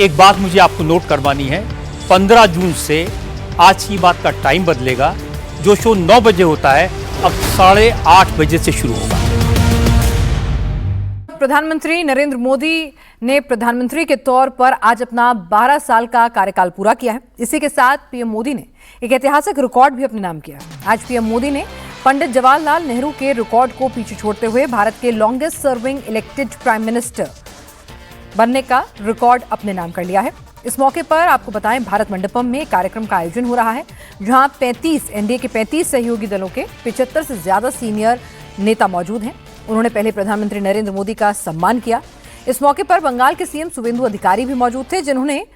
एक बात मुझे आपको नोट करवानी है, 15 जून से आज की बात का टाइम बदलेगा। जो शो 9 बजे होता है अब 8:30 बजे से शुरू होगा। प्रधानमंत्री नरेंद्र मोदी ने प्रधानमंत्री के तौर पर आज अपना 12 साल का कार्यकाल पूरा किया है। इसी के साथ पीएम मोदी ने एक ऐतिहासिक रिकॉर्ड भी अपने नाम किया है। आज पीएम मोदी ने पंडित जवाहरलाल नेहरू के रिकॉर्ड को पीछे छोड़ते हुए भारत के longest serving elected prime minister बनने का रिकॉर्ड अपने नाम कर लिया है। इस मौके पर आपको बताएं, भारत मंडपम में कार्यक्रम का आयोजन हो रहा है, जहां 35 एनडीए के 35 सहयोगी दलों के 75 से ज्यादा सीनियर नेता मौजूद हैं। उन्होंने पहले प्रधानमंत्री नरेंद्र मोदी का सम्मान किया। इस मौके पर बंगाल के सीएम शुवेंदु अधिकारी भी मौजूद थे, जिन्होंने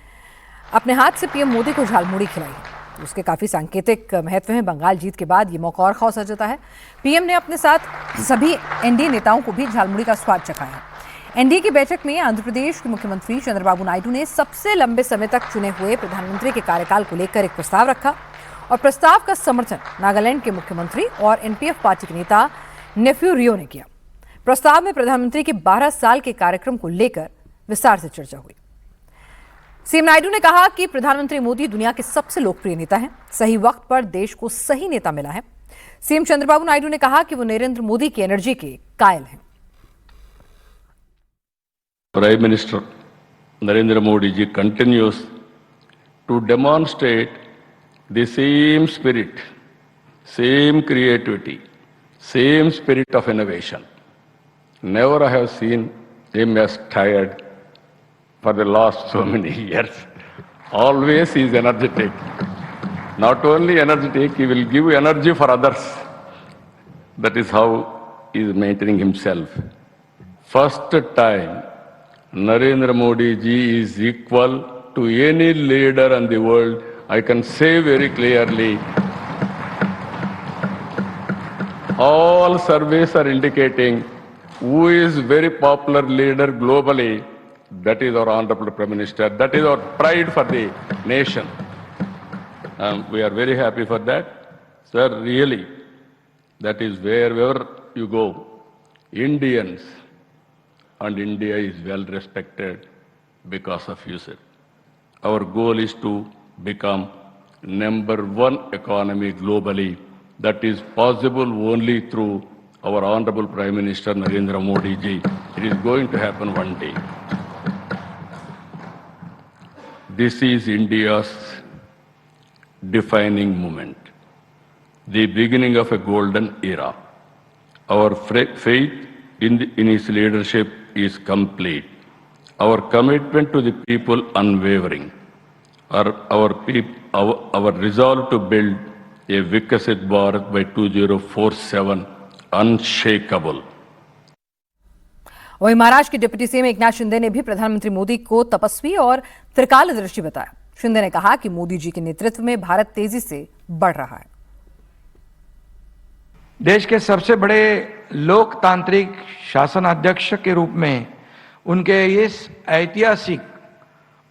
अपने हाथ से पीएम मोदी को झालमुड़ी खिलाई। उसके काफी सांकेतिक महत्व है। बंगाल जीत के बाद ये मौका और खास सजता है। पीएम ने अपने साथ सभी एनडीए नेताओं को भी झालमुड़ी का स्वाद चखाया। एनडीए की बैठक में आंध्र प्रदेश के मुख्यमंत्री चंद्रबाबू नायडू ने सबसे लंबे समय तक चुने हुए प्रधानमंत्री के कार्यकाल को लेकर एक प्रस्ताव रखा और प्रस्ताव का समर्थन नागालैंड के मुख्यमंत्री और एनपीएफ पार्टी के नेता नेफ्यू रियो ने किया। प्रस्ताव में प्रधानमंत्री के 12 साल के कार्यक्रम को लेकर विस्तार से चर्चा हुई। सीएम नायडू ने कहा कि प्रधानमंत्री मोदी दुनिया के सबसे लोकप्रिय नेता हैं। सही वक्त पर देश को सही नेता मिला है। सीएम चंद्रबाबू नायडू ने कहा कि वो नरेंद्र मोदी की एनर्जी के कायल हैं। Prime Minister Narendra Modi ji continues to demonstrate the same spirit, same creativity, same spirit of innovation. Never I have seen him as tired for the last so many years. Always he is energetic. Not only energetic, he will give energy for others. That is how he is maintaining himself. First time Narendra Modi ji is equal to any leader in the world. I can say very clearly. All surveys are indicating who is very popular leader globally. That is our Honorable Prime Minister. That is our pride for the nation. We are very happy for that. Sir, really, that is wherever you go, Indians and India is well respected because of you, sir. Our goal is to become #1 economy globally. That is possible only through our Honorable Prime Minister Narendra Modi ji. It is going to happen one day. This is India's defining moment, the beginning of a golden era. Our faith in his leadership is complete. Our commitment to the people unwavering. Our resolve to build a Vikasit Bharat by 2047 unshakable. वहीं महाराष्ट्र के deputy CM Eknath Shinde ने भी प्रधानमंत्री मोदी को तपस्वी और त्रिकालदर्शी बताया। शिंदे ने कहा कि मोदी जी के नेतृत्व में भारत तेजी से बढ़ रहा है। देश के सबसे बड़े लोकतांत्रिक शासनाध्यक्ष के रूप में उनके इस ऐतिहासिक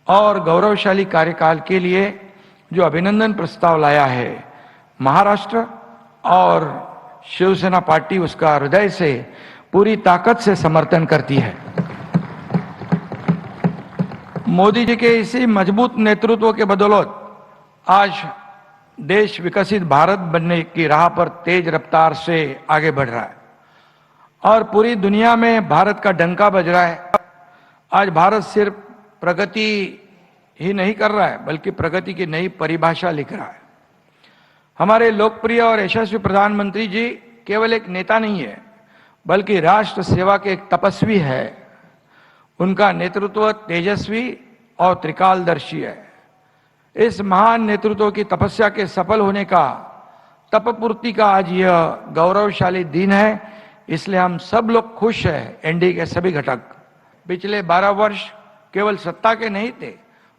और गौरवशाली कार्यकाल के लिए जो अभिनंदन प्रस्ताव लाया है, महाराष्ट्र और शिवसेना पार्टी उसका हृदय से पूरी ताकत से समर्थन करती है। मोदी जी के इसी मजबूत नेतृत्व के बदौलत आज देश विकसित भारत बनने की राह पर तेज रफ्तार से आगे बढ़ रहा है और पूरी दुनिया में भारत का डंका बज रहा है। आज भारत सिर्फ प्रगति ही नहीं कर रहा है, बल्कि प्रगति की नई परिभाषा लिख रहा है। हमारे लोकप्रिय और यशस्वी प्रधानमंत्री जी केवल एक नेता नहीं है, बल्कि राष्ट्र सेवा के एक तपस्वी है। उनका नेतृत्व तेजस्वी और त्रिकालदर्शी है। इस महान नेतृत्व की तपस्या के सफल होने का, तपपूर्ति का आज यह गौरवशाली दिन है। इसलिए हम सब लोग खुश हैं। एनडीए के सभी घटक पिछले 12 वर्ष केवल सत्ता के नहीं थे,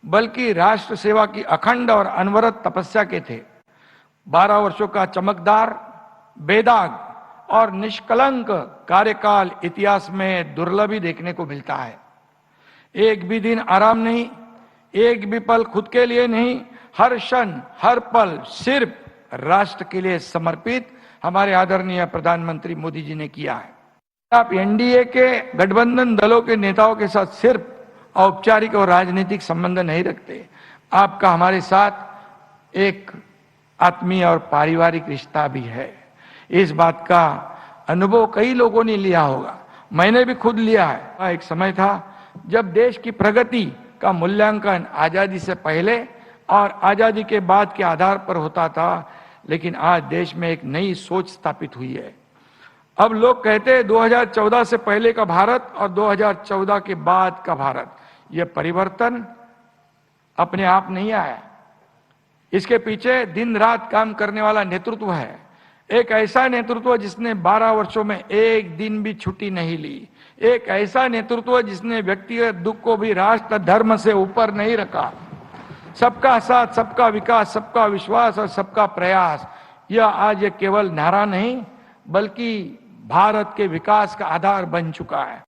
बल्कि राष्ट्र सेवा की अखंड और अनवरत तपस्या के थे। 12 वर्षों का चमकदार, बेदाग और निष्कलंक कार्यकाल इतिहास में दुर्लभ ही देखने को मिलता है। एक भी दिन आराम नहीं, एक भी पल खुद के लिए नहीं, हर क्षण हर पल सिर्फ राष्ट्र के लिए समर्पित हमारे आदरणीय प्रधानमंत्री मोदी जी ने किया है। आप एनडीए के गठबंधन दलों के नेताओं के साथ सिर्फ औपचारिक और राजनीतिक संबंध नहीं रखते। आपका हमारे साथ एक आत्मीय और पारिवारिक रिश्ता भी है। इस बात का अनुभव कई लोगों ने लिया होगा, मैंने भी खुद लिया है। एक समय था जब देश की प्रगति का मूल्यांकन आजादी से पहले और आजादी के बाद के आधार पर होता था, लेकिन आज देश में एक नई सोच स्थापित हुई है। अब लोग कहते हैं 2014 से पहले का भारत और 2014 के बाद का भारत, यह परिवर्तन अपने आप नहीं आया। इसके पीछे दिन रात काम करने वाला नेतृत्व है। एक ऐसा नेतृत्व जिसने 12 वर्षों में एक दिन भी छुट्टी नहीं ली। एक ऐसा नेतृत्व जिसने व्यक्तिगत दुख को भी राष्ट्र धर्म से ऊपर नहीं रखा। सबका साथ, सबका विकास, सबका विश्वास और सबका प्रयास, यह आज ये केवल नारा नहीं बल्कि भारत के विकास का आधार बन चुका है।